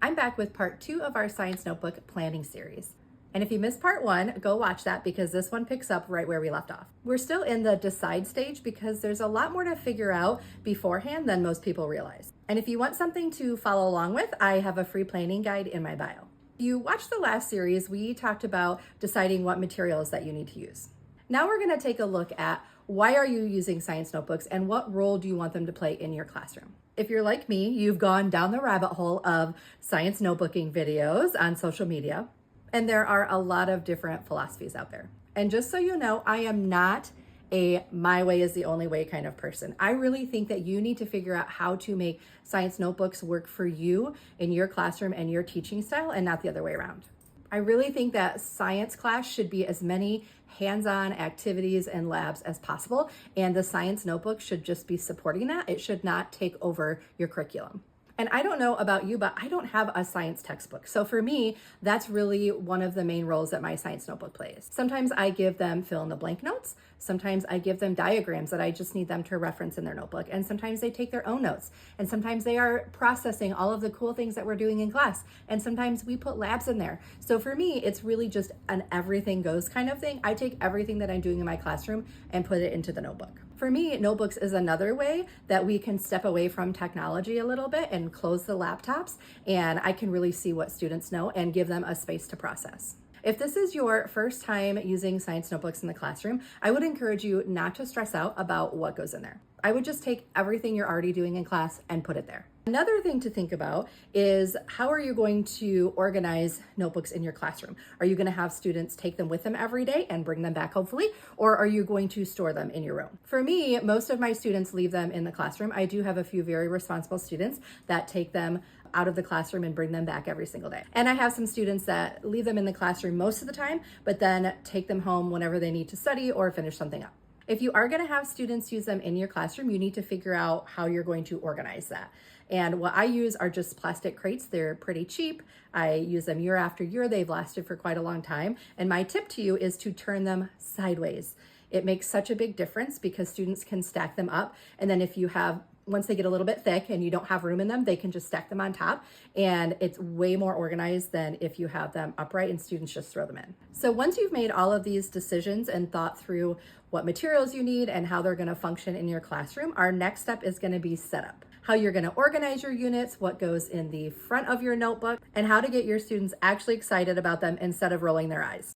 I'm back with part 2 of our science notebook planning series. And if you missed part 1, go watch that because this one picks up right where we left off. We're still in the decide stage because there's a lot more to figure out beforehand than most people realize. And if you want something to follow along with, I have a free planning guide in my bio. If you watched the last series, we talked about deciding what materials that you need to use. Now we're going to take a look at why are you using science notebooks and what role do you want them to play in your classroom. If you're like me, you've gone down the rabbit hole of science notebooking videos on social media, and there are a lot of different philosophies out there. And just so you know, I am not a my way is the only way kind of person. I really think that you need to figure out how to make science notebooks work for you in your classroom and your teaching style and not the other way around. I really think that science class should be as many hands-on activities and labs as possible, and the science notebook should just be supporting that. It should not take over your curriculum. And I don't know about you, but I don't have a science textbook. So for me, that's really one of the main roles that my science notebook plays. Sometimes I give them fill in the blank notes. Sometimes I give them diagrams that I just need them to reference in their notebook. And sometimes they take their own notes. And sometimes they are processing all of the cool things that we're doing in class. And sometimes we put labs in there. So for me, it's really just an everything goes kind of thing. I take everything that I'm doing in my classroom and put it into the notebook. For me, notebooks is another way that we can step away from technology a little bit and close the laptops, and I can really see what students know and give them a space to process. If this is your first time using science notebooks in the classroom, I would encourage you not to stress out about what goes in there. I would just take everything you're already doing in class and put it there. Another thing to think about is how are you going to organize notebooks in your classroom? Are you going to have students take them with them every day and bring them back hopefully, or are you going to store them in your room? For me, most of my students leave them in the classroom. I do have a few very responsible students that take them out of the classroom and bring them back every single day. And I have some students that leave them in the classroom most of the time, but then take them home whenever they need to study or finish something up. If you are going to have students use them in your classroom, you need to figure out how you're going to organize that. And what I use are just plastic crates. They're pretty cheap. I use them year after year. They've lasted for quite a long time. And my tip to you is to turn them sideways. It makes such a big difference because students can stack them up. And then if you have, once they get a little bit thick and you don't have room in them, they can just stack them on top. And it's way more organized than if you have them upright and students just throw them in. So once you've made all of these decisions and thought through what materials you need and how they're going to function in your classroom, our next step is going to be setup. How you're going to organize your units, what goes in the front of your notebook, and how to get your students actually excited about them instead of rolling their eyes.